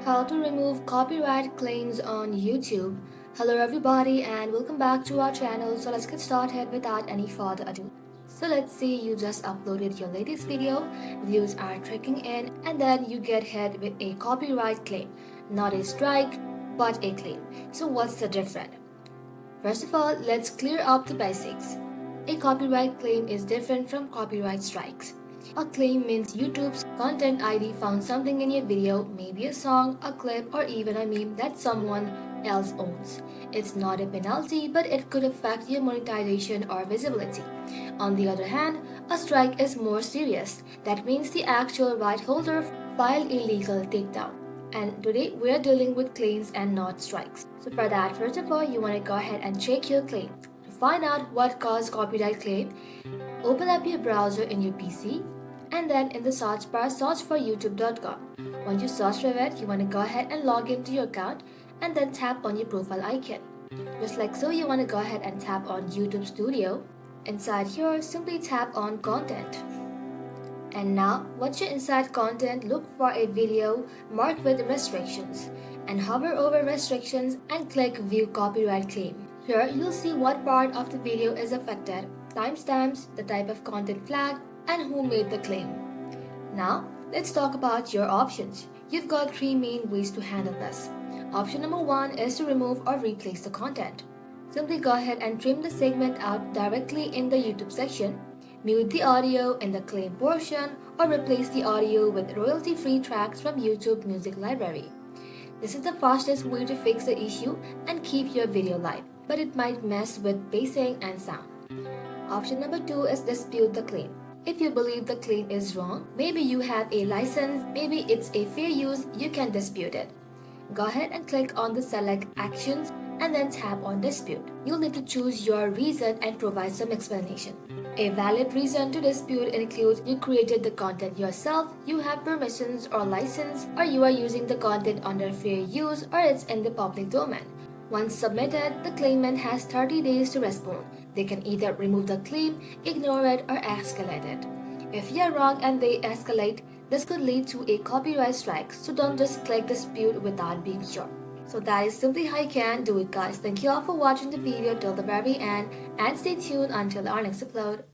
How to remove copyright claims on YouTube. Hello everybody and welcome back to our channel. So let's get started without any further ado. So let's say you just uploaded your latest video, views are tracking in, and then you get hit with a copyright claim. Not a strike, but a claim. So what's the difference? First of all, let's clear up the basics. A copyright claim is different from copyright strikes. A claim means YouTube's content ID found something in your video, maybe a song, a clip, or even a meme that someone else owns. It's not a penalty, but it could affect your monetization or visibility. On the other hand, a strike is more serious. That means the actual right holder filed a legal takedown. And today we are dealing with claims and not strikes. So for that, first of all, you want to go ahead and check your claim. To find out what caused copyright claim, open up your browser in your PC and then in the search bar search for youtube.com. Once you search for it, you want to go ahead and log into your account and then tap on your profile icon. Just like so, you want to go ahead and tap on YouTube Studio. Inside here, simply tap on content. And now, once you're inside content, look for a video marked with restrictions and hover over restrictions and click view copyright claim. Here, you'll see what part of the video is affected, timestamps, the type of content flagged, and who made the claim. Now, let's talk about your options. You've got three main ways to handle this. Option number one is to remove or replace the content. Simply go ahead and trim the segment out directly in the YouTube section, mute the audio in the claim portion, or replace the audio with royalty-free tracks from YouTube Music Library. This is the fastest way to fix the issue and keep your video live, but it might mess with pacing and sound. Option number two is dispute the claim. If you believe the claim is wrong, maybe you have a license, maybe it's a fair use, you can dispute it. Go ahead and click on the select actions and then tap on dispute. You'll need to choose your reason and provide some explanation. A valid reason to dispute includes you created the content yourself, you have permissions or license, or you are using the content under fair use, or it's in the public domain. Once submitted, the claimant has 30 days to respond. They can either remove the claim, ignore it, or escalate it. If you are wrong and they escalate, this could lead to a copyright strike, so don't just click dispute without being sure. So that is simply how you can do it, guys. Thank you all for watching the video till the very end and stay tuned until our next upload.